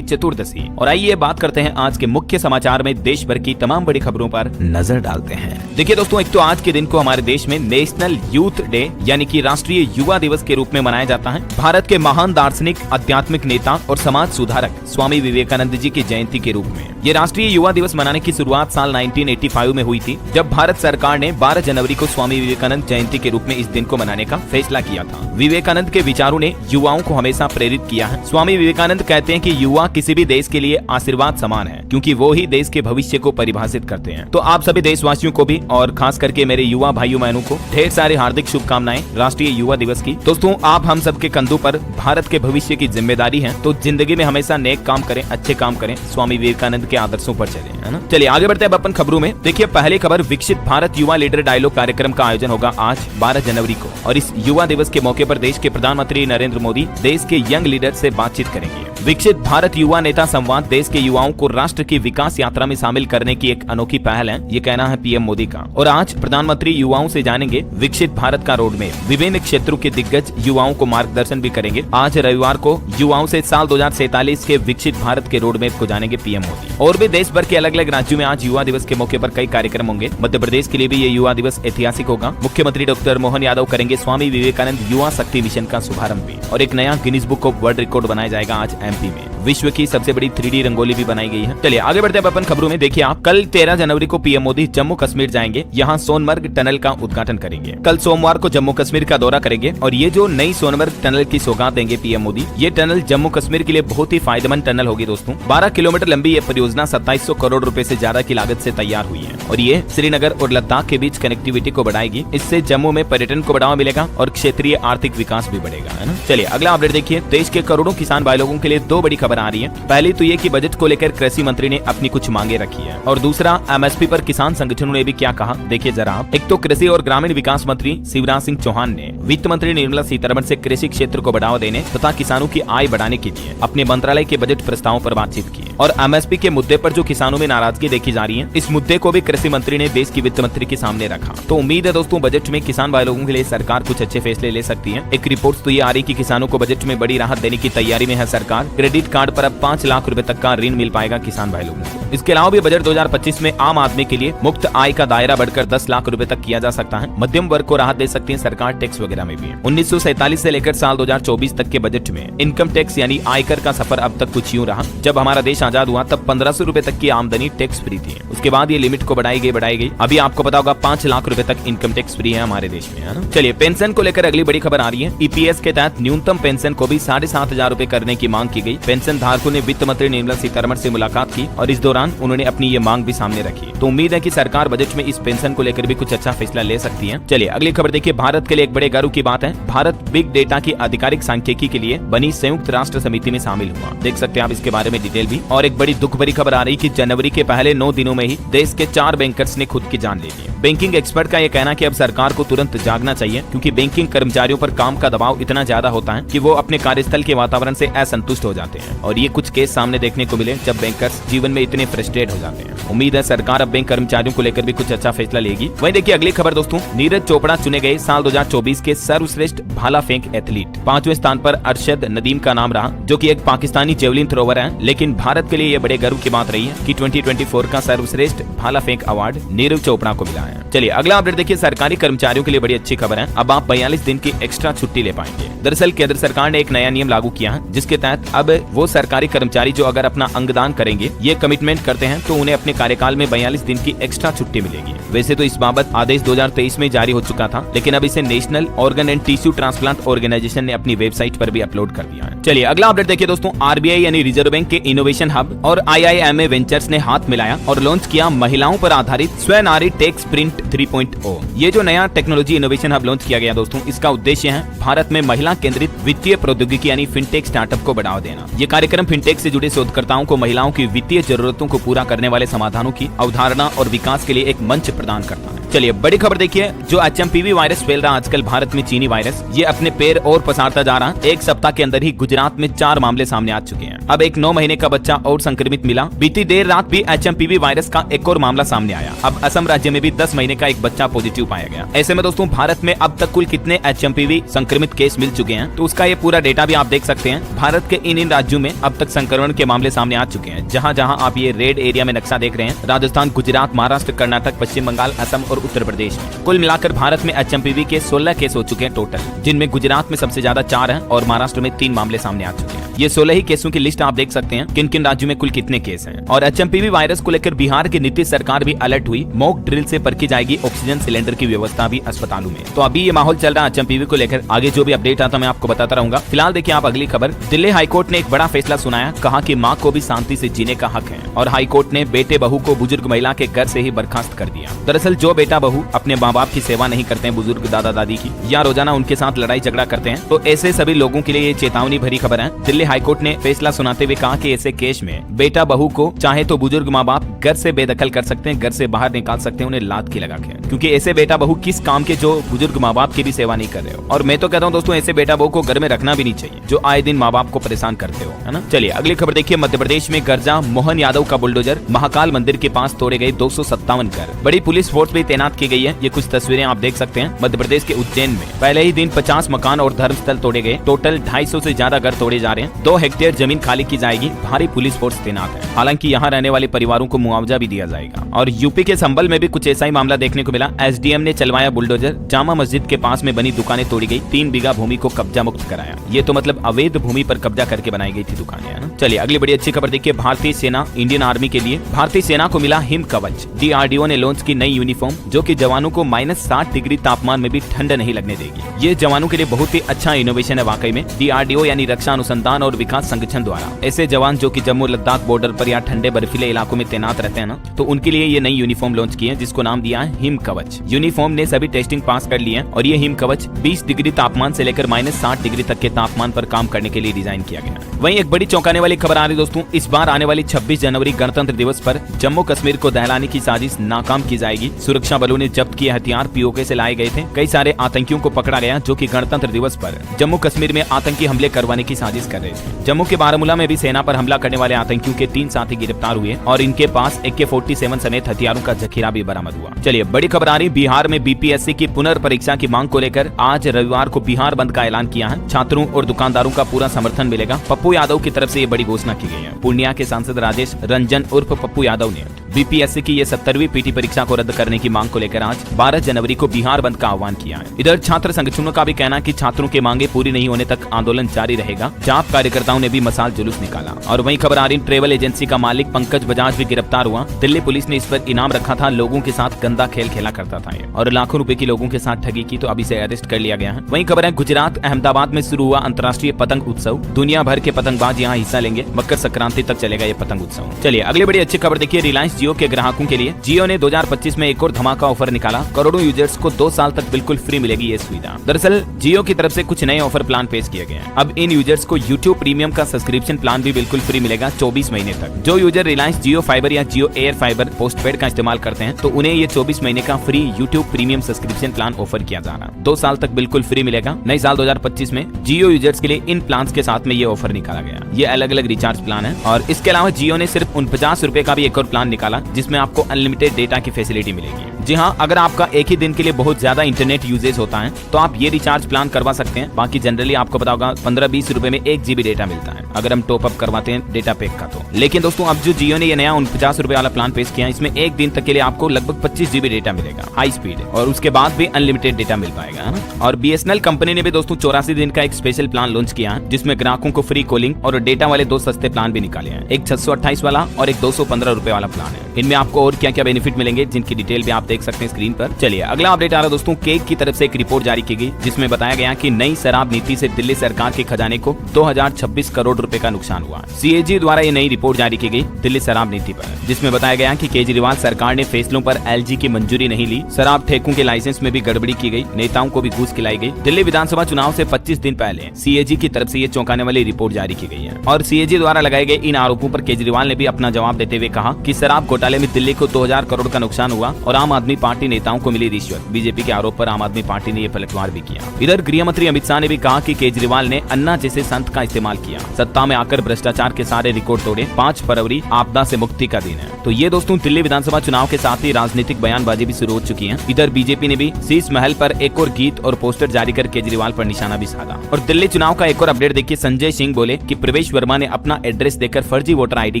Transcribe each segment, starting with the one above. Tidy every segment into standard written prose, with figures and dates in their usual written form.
चतुर्दशी। और आइए बात करते हैं आज के मुख्य समाचार में देश भर की तमाम बड़ी खबरों पर नजर डालते हैं। देखिए दोस्तों, एक तो आज के दिन को हमारे देश में नेशनल यूथ डे यानी कि राष्ट्रीय युवा दिवस के रूप में मनाया जाता है। भारत के महान दार्शनिक, आध्यात्मिक नेता और समाज सुधारक स्वामी विवेकानंद जी की जयंती के रूप में ये राष्ट्रीय युवा दिवस मनाने की शुरुआत साल 1985 में हुई थी, जब भारत सरकार ने 12 जनवरी को स्वामी विवेकानंद जयंती के रूप में इस दिन को मनाने का फैसला किया था। विवेकानंद के विचारों ने युवाओं को हमेशा प्रेरित किया है। स्वामी विवेकानंद कहते हैं कि युवा किसी भी देश के लिए आशीर्वाद समान है, क्योंकि वो ही देश के भविष्य को परिभाषित करते हैं। तो आप सभी देशवासियों को भी और खास करके मेरे युवा भाइयों बहनों को ढेर सारी हार्दिक शुभकामनाएं राष्ट्रीय युवा दिवस की। दोस्तों, आप हम सबके कंधों पर भारत के भविष्य की जिम्मेदारी है, तो जिंदगी में हमेशा नेक काम करें, अच्छे काम करें, स्वामी विवेकानंद के आदर्शों पर चलें, है ना। चलिए आगे बढ़ते हैं अपन खबरों में। देखिए, पहली खबर, विकसित भारत युवा लीडर डायलॉग कार्यक्रम का आयोजन होगा आज 12 जनवरी को, और इस युवा दिवस के मौके पर देश के प्रधानमंत्री नरेंद्र मोदी देश के यंग लीडर से बातचीत करेंगे। विकसित भारत युवा नेता संवाद देश के युवाओं को राष्ट्र की विकास यात्रा में शामिल करने की एक अनोखी पहल है, ये कहना है पीएम मोदी का। और आज प्रधानमंत्री युवाओं से जानेंगे विकसित भारत का रोड मैप, विभिन्न क्षेत्रों के दिग्गज युवाओं को मार्गदर्शन भी करेंगे। आज रविवार को युवाओं से साल 2047 के विकसित भारत के रोड मैप को जानेंगे पीएम मोदी। और भी देश भर के अलग अलग राज्यों में आज युवा दिवस के मौके पर कई कार्यक्रम होंगे। मध्य प्रदेश के लिए भी ये युवा दिवस ऐतिहासिक होगा। मुख्यमंत्री डॉक्टर मोहन यादव करेंगे स्वामी विवेकानंद युवा शक्ति मिशन का शुभारंभ भी, और एक नया Guinness book of world record बनाया जाएगा आज एमपी में। विश्व की सबसे बड़ी 3D रंगोली भी बनाई गई है। चलिए आगे बढ़ते हैं अपन खबरों में। देखिए आप, कल 13 जनवरी को पीएम मोदी जम्मू कश्मीर जाएंगे, यहाँ सोनमर्ग टनल का उद्घाटन करेंगे। कल सोमवार को जम्मू कश्मीर का दौरा करेंगे, और ये जो नई सोनमर्ग टनल की सौगात देंगे पीएम मोदी, ये टनल जम्मू कश्मीर के लिए बहुत ही फायदेमंद टनल होगी। दोस्तों, 12 किलोमीटर लंबी ये परियोजना 2700 करोड़ रुपए से ज्यादा की लागत से तैयार हुई है, और ये श्रीनगर और लद्दाख के बीच कनेक्टिविटी को बढ़ाएगी। इससे जम्मू में पर्यटन को बढ़ावा मिलेगा और क्षेत्रीय आर्थिक विकास भी बढ़ेगा, है ना। चलिए अगला अपडेट देखिए। देश के करोड़ों किसान भाई लोगों के लिए दो बड़ी खबर आ रही है। पहली तो ये कि बजट को लेकर कृषि मंत्री ने अपनी कुछ मांगे रखी है, और दूसरा एमएसपी पर किसान संगठनों ने भी क्या कहा, देखिए जरा आप। एक तो कृषि और ग्रामीण विकास मंत्री शिवराज सिंह चौहान ने वित्त मंत्री निर्मला सीतारमण से कृषि क्षेत्र को बढ़ावा देने तथा किसानों की आय बढ़ाने के लिए अपने मंत्रालय के बजट प्रस्तावों पर बातचीत की, और एमएसपी के मुद्दे पर जो किसानों में नाराजगी देखी जा रही है, इस मुद्दे को भी कृषि मंत्री ने देश की वित्त मंत्री के सामने रखा। तो उम्मीद है दोस्तों, बजट में किसान भाई लोगों के लिए सरकार कुछ अच्छे फैसले ले सकती है। एक रिपोर्ट तो ये आ रही कि किसानों को बजट में बड़ी राहत देने की तैयारी में है सरकार। क्रेडिट कार्ड पर अब 5 लाख रुपए तक का ऋण मिल पाएगा किसान भाई लोगों को। इसके अलावा भी बजट 2025 में आम आदमी के लिए मुफ्त आय का दायरा बढ़कर 10 लाख रुपए तक किया जा सकता है। मध्यम वर्ग को राहत दे सकती है सरकार टैक्स वगैरह में भी। 1947 से लेकर साल 2024 तक के बजट में इनकम टैक्स यानी आयकर का सफर अब तक कुछ यूं रहा। जब हमारा देश आजाद हुआ तब 1500 रुपए तक की आमदनी टैक्स फ्री थी। उसके बाद ये लिमिट को बढ़ाई गई। अभी आपको पता होगा 5 लाख रुपए तक इनकम टैक्स फ्री है हमारे देश में, है ना। चलिए पेंशन को लेकर अगली बड़ी खबर आ रही है। ईपीएस के तहत न्यूनतम पेंशन को भी 7500 रुपए करने की मांग की गई। पेंशन धारकों ने वित्त मंत्री निर्मला सीतारमण से मुलाकात की, और इस दौरान उन्होंने अपनी ये मांग भी सामने रखी। तो उम्मीद है कि सरकार बजट में इस पेंशन को लेकर भी कुछ अच्छा फैसला ले सकती है। चलिए अगली खबर देखिए। भारत के लिए एक बड़े गर्व की बात है, भारत बिग डेटा की आधिकारिक सांख्यिकी के लिए बनी संयुक्त राष्ट्र समिति में शामिल हुआ। देख सकते हैं आप इसके बारे में डिटेल भी। और एक बड़ी दुख भरी खबर आ रही कि जनवरी के पहले 9 दिनों में ही देश के 4 बैंकर्स ने खुद की जान ले ली। बैंकिंग एक्सपर्ट का यह कहना कि अब सरकार को तुरंत जागना चाहिए, क्योंकि बैंकिंग कर्मचारियों पर काम का दबाव इतना ज्यादा होता है कि वो अपने कार्यस्थल के वातावरण से असंतुष्ट हो जाते हैं, और ये कुछ केस सामने देखने को मिले जब बैंकर्स जीवन में इतने फ्रस्ट्रेट हो जाते हैं। उम्मीद है सरकार अब बैंक कर्मचारियों को लेकर भी कुछ अच्छा फैसला लेगी। वहीं देखिए अगली खबर दोस्तों, नीरज चोपड़ा चुने गए साल 2024 के सर्वश्रेष्ठ भाला फेंक एथलीट। 5वें स्थान पर अरशद नदीम का नाम रहा, जो कि एक पाकिस्तानी जेवलिन थ्रोवर है। लेकिन भारत के लिए यह बड़े गर्व की बात रही है कि 2024 का सर्वश्रेष्ठ भाला फेंक अवार्ड नीरज चोपड़ा को मिला है। चलिए अगला अपडेट देखिए। सरकारी कर्मचारियों के लिए बड़ी अच्छी खबर है, अब आप 42 दिन की एक्स्ट्रा छुट्टी ले पाएंगे। दरअसल केंद्र सरकार ने एक नया नियम लागू किया है, जिसके तहत अब वो सरकारी कर्मचारी जो अगर अपना अंगदान करेंगे, ये कमिटमेंट करते हैं, तो उन्हें अपने कार्यकाल में 42 दिन की एक्स्ट्रा छुट्टी मिलेगी। वैसे तो इस बाबत आदेश 2023 में जारी हो चुका था, लेकिन अब इसे national organ and tissue transplant organisation ने अपनी वेबसाइट पर भी अपलोड कर दिया है। चलिए अगला अपडेट देखिए दोस्तों। आरबीआई यानी रिजर्व बैंक के इनोवेशन हब और IIMA वेंचर्स ने हाथ मिलाया और लॉन्च किया महिलाओं पर आधारित स्वनारी टेक स्प्रिंट 3.0। ये जो नया टेक्नोलॉजी इनोवेशन हब लॉन्च किया गया दोस्तों, इसका उद्देश्य है भारत में महिला केंद्रित वित्तीय प्रौद्योगिकी यानी फिनटेक स्टार्टअप को बढ़ावा देना। ये कार्यक्रम फिनटेक से जुड़े शोधकर्ताओं को महिलाओं की वित्तीय जरूरतों को पूरा करने वाले समाधानों की अवधारणा और विकास के लिए एक मंच प्रदान करता है। चलिए बड़ी खबर देखिए, जो HMPV वायरस फैल रहा आजकल भारत में, चीनी वायरस, ये अपने पैर और पसारता जा रहा। एक सप्ताह के अंदर ही गुजरात में 4 मामले सामने आ चुके हैं। अब एक 9 महीने का बच्चा और संक्रमित मिला। बीती देर रात भी HMPV वायरस का एक और मामला सामने आया। अब असम राज्य में भी 10 महीने का एक बच्चा पॉजिटिव पाया गया। ऐसे में दोस्तों भारत में अब तक कुल कितने HMPV संक्रमित केस मिल चुके हैं, तो उसका ये पूरा डेटा भी आप देख सकते हैं। भारत के इन राज्यों में अब तक संक्रमण के मामले सामने आ चुके हैं। जहां जहां आप ये रेड एरिया में नक्शा देख रहे हैं, राजस्थान, गुजरात, महाराष्ट्र, कर्नाटक, पश्चिम बंगाल, असम और उत्तर प्रदेश में कुल मिलाकर भारत में HMPV के 16 केस हो चुके हैं टोटल, जिनमें गुजरात में सबसे ज्यादा 4 हैं और महाराष्ट्र में 3 मामले सामने आ चुके हैं। ये 16 ही केसों की लिस्ट आप देख सकते हैं, किन किन राज्यों में कुल कितने केस हैं। और HMPV वायरस को लेकर बिहार की नीतीश सरकार भी अलर्ट हुई। मॉक ड्रिल से परखी जाएगी ऑक्सीजन सिलेंडर की व्यवस्था भी अस्पतालों में। तो अभी ये माहौल चल रहा है HMPV को लेकर। आगे जो भी अपडेट आता मैं आपको बताता रहूंगा। फिलहाल देखिए आप अगली खबर। दिल्ली हाईकोर्ट ने एक बड़ा फैसला सुनाया, कहा कि माँ को भी शांति से जीने का हक है। और हाईकोर्ट ने बेटे बहू को बुजुर्ग महिला के घर से ही बर्खास्त कर दिया। दरअसल जो बेटा बहू अपने माँ बाप की सेवा नहीं करते हैं, बुजुर्ग दादा दादी की, या रोजाना उनके साथ लड़ाई झगड़ा करते हैं, तो ऐसे सभी लोगों के लिए ये चेतावनी भरी खबर है। दिल्ली हाईकोर्ट ने फैसला सुनाते हुए कहा कि ऐसे केस में बेटा बहू को चाहे तो बुजुर्ग माँ बाप घर से बेदखल कर सकते हैं, घर से बाहर निकाल सकते हैं, उन्हें लात की लगा के, क्योंकि ऐसे बेटा बहू किस काम के जो बुजुर्ग माँ बाप की भी सेवा नहीं कर रहे हो। और मैं तो कहता हूँ दोस्तों, ऐसे बेटा बहू को घर में रखना भी नहीं चाहिए जो आए दिन माँ बाप को परेशान करते हो, है ना। चलिए अगली खबर देखिए। मध्य प्रदेश में गर्जा मोहन यादव का बुलडोजर, महाकाल मंदिर के पास तोड़े गए 257 घर। बड़ी पुलिस फोर्स भी तैनात की गई है। ये कुछ तस्वीरें आप देख सकते हैं। मध्य प्रदेश के उज्जैन में पहले ही दिन 50 मकान और धर्मस्थल तोड़े गए। टोटल 250 से ज्यादा घर तोड़े जा रहे हैं। 2 हेक्टेयर जमीन खाली की जाएगी। भारी पुलिस फोर्स तैनात है। हालांकि यहाँ रहने वाले परिवारों को मुआवजा भी दिया जाएगा। और यूपी के संभल में भी कुछ ऐसा ही मामला देखने को मिला। SDM ने चलवाया बुलडोजर, जामा मस्जिद के पास में बनी दुकानें तोड़ी गई। 3 बीघा भूमि को कब्जा मुक्त कराया। ये तो मतलब अवैध भूमि पर कब्जा करके बनाई गई थी दुकानें, है ना। चलिए अगली बड़ी अच्छी खबर देखिए। भारतीय सेना, इंडियन आर्मी के लिए भारतीय सेना को मिला हिम कवच। DRDO ने लॉन्च की नई यूनिफॉर्म, जो कि जवानों को -60 डिग्री तापमान में भी ठंड नहीं लगने देगी। ये जवानों के लिए बहुत ही अच्छा इनोवेशन है वाकई में। DRDO यानी रक्षा अनुसंधान और विकास संगठन द्वारा ऐसे जवान जो कि जम्मू लद्दाख बॉर्डर पर या ठंडे बर्फीले इलाकों में तैनात रहते हैं ना, तो उनके लिए ये नई यूनिफॉर्म लॉन्च की है, जिसको नाम दिया है हिम कवच। यूनिफॉर्म ने सभी टेस्टिंग पास कर लिए हैं और ये हिम कवच 20 डिग्री तापमान से लेकर -60 डिग्री तक के तापमान पर काम करने के लिए डिजाइन किया गया है। वहीं एक बड़ी चौंकाने वाली खबर आ रही दोस्तों। इस बार आने वाली 26 जनवरी गणतंत्र दिवस पर जम्मू कश्मीर को दहलाने की साजिश नाकाम की जाएगी। सुरक्षा बलों ने जब्त किए हथियार POK से लाए गए थे। कई सारे आतंकियों को पकड़ा गया जो कि गणतंत्र दिवस पर जम्मू कश्मीर में आतंकी हमले करवाने की साजिश कर रहे थे। जम्मू के बारामूला में भी सेना पर हमला करने वाले आतंकियों के 3 साथी गिरफ्तार हुए और इनके पास AK-47 समेत हथियारों का जखीरा भी बरामद हुआ। चलिए बड़ी खबर आ रही। बिहार में BPSC की पुनर्परीक्षा की मांग को लेकर आज रविवार को बिहार बंद का ऐलान किया है। छात्रों और दुकानदारों का पूरा समर्थन मिलेगा। पप्पू यादव की तरफ से ये बड़ी घोषणा की गई है। पूर्णिया के सांसद राजेश रंजन उर्फ पप्पू यादव ने BPSC की ये 70वीं PT परीक्षा को रद्द करने की मांग को लेकर आज 12 जनवरी को बिहार बंद का आह्वान किया है। इधर छात्र संगठनों का भी कहना है कि छात्रों की मांगे पूरी नहीं होने तक आंदोलन जारी रहेगा। जाप कार्यकर्ताओं ने भी मसाल जुलूस निकाला। और वहीं खबर आ रही, ट्रेवल एजेंसी का मालिक पंकज बजाज भी गिरफ्तार हुआ। दिल्ली पुलिस ने इस पर इनाम रखा था। लोगों के साथ गंदा खेल खेला करता था और लाखों रुपए की लोगों के साथ ठगी की, तो अब इसे अरेस्ट कर लिया गया है। वहीं खबर है, गुजरात अहमदाबाद में शुरू हुआ अंतर्राष्ट्रीय पतंग उत्सव। दुनिया भर के पतंगबाज यहाँ हिस्सा लेंगे। मकर संक्रांति तक चलेगा ये पतंग उत्सव। चलिए अगली बड़ी अच्छी खबर देखिए। रिलायंस जियो के ग्राहकों के लिए जियो ने 2025 में एक और धमाका ऑफर निकाला। करोड़ों यूजर्स को 2 साल तक बिल्कुल फ्री मिलेगी ये सुविधा। दरअसल जियो की तरफ से कुछ नए ऑफर प्लान पेश किए गए हैं। अब इन यूजर्स को YouTube प्रीमियम का सब्सक्रिप्शन प्लान भी बिल्कुल फ्री मिलेगा 24 महीने तक। जो यूजर रिलायंस जियो फाइबर या जियो एयर फाइबर पोस्टपेड का इस्तेमाल करते हैं, तो उन्हें ये 24 महीने का free YouTube premium subscription plan offer किया जा रहा है। 2 साल तक बिल्कुल फ्री मिलेगा। नए साल 2025 में जियो यूजर्स के लिए इन प्लान के साथ में ये ऑफर निकाला गया। ये अलग अलग रिचार्ज प्लान है। और इसके अलावा जियो ने सिर्फ 49 रुपए का भी एक और प्लान निकाला, जिसमें आपको अनलिमिटेड डेटा की फैसिलिटी मिलेगी। जी हाँ, अगर आपका एक ही दिन के लिए बहुत ज्यादा इंटरनेट यूजेज होता है तो आप ये रिचार्ज प्लान करवा सकते हैं। बाकी जनरली आपको पता होगा 15-20 रुपए में 1 GB डेटा मिलता है अगर हम टॉप अप करवाते हैं डेटा पैक का। तो लेकिन दोस्तों अब जो जियो ने ये नया 49 रुपए वाला प्लान पेश किया है, इसमें 1 दिन तक के लिए आपको लगभग 25 GB डेटा मिलेगा हाई स्पीड, और उसके बाद भी अनलिमिटेड डेटा मिल पाएगा। और BSNL कंपनी ने भी दोस्तों 84 दिन का एक स्पेशल प्लान लॉन्च किया है, जिसमें ग्राहकों को फ्री कॉलिंग और डेटा वाले 2 सस्ते प्लान भी निकाले हैं। एक 628 वाला और एक 215 रुपए वाला प्लान है। इनमें आपको और क्या क्या बेनिफिट मिलेंगे, जिनकी डिटेल भी आप देख सकते हैं स्क्रीन पर। चलिए अगला अपडेट आ रहा है दोस्तों। केक की तरफ से एक रिपोर्ट जारी की गई, जिसमें बताया गया कि नई शराब नीति से दिल्ली सरकार के खजाने को 2026 करोड़ रुपए का नुकसान हुआ। CAG द्वारा ये नई रिपोर्ट रिपोर्ट जारी की गई दिल्ली शराब नीति पर, जिसमें बताया गया कि केजरीवाल सरकार ने फैसलों पर एलजी की मंजूरी नहीं ली, शराब ठेकों के लाइसेंस में भी गड़बड़ी की गई, नेताओं को भी घूस खिलाई गई। दिल्ली विधानसभा चुनाव से 25 दिन पहले सीएजी की तरफ से ये चौंकाने वाली रिपोर्ट जारी की गई है और सीएजी द्वारा लगाए गए इन आरोपों पर केजरीवाल ने भी अपना जवाब देते हुए कहा कि शराब घोटाले में दिल्ली को 2000 करोड़ का नुकसान हुआ और आम आदमी पार्टी नेताओं को मिली रिश्वत। बीजेपी के आरोप पर आम आदमी पार्टी ने ये पलटवार भी किया। इधर गृह मंत्री अमित शाह ने भी कहा कि केजरीवाल ने अन्ना जैसे संत का इस्तेमाल किया, सत्ता में आकर भ्रष्टाचार के सारे रिकॉर्ड तोड़े, 5 फरवरी आपदा से मुक्ति का दिन है। तो ये दोस्तों दिल्ली विधानसभा चुनाव के साथ ही राजनीतिक बयानबाजी भी शुरू हो चुकी है। इधर बीजेपी ने भी शीश महल पर एक और गीत और पोस्टर जारी कर केजरीवाल पर निशाना भी साधा। और दिल्ली चुनाव का एक और अपडेट देखिए, संजय सिंह बोले कि प्रवेश वर्मा ने अपना एड्रेस देकर फर्जी वोटर आईडी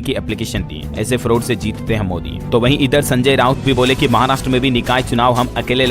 की एप्लीकेशन दी, ऐसे फ्रॉड से जीतते हैं मोदी। तो वहीं इधर संजय राउत भी बोले कि महाराष्ट्र में भी निकाय चुनाव हम अकेले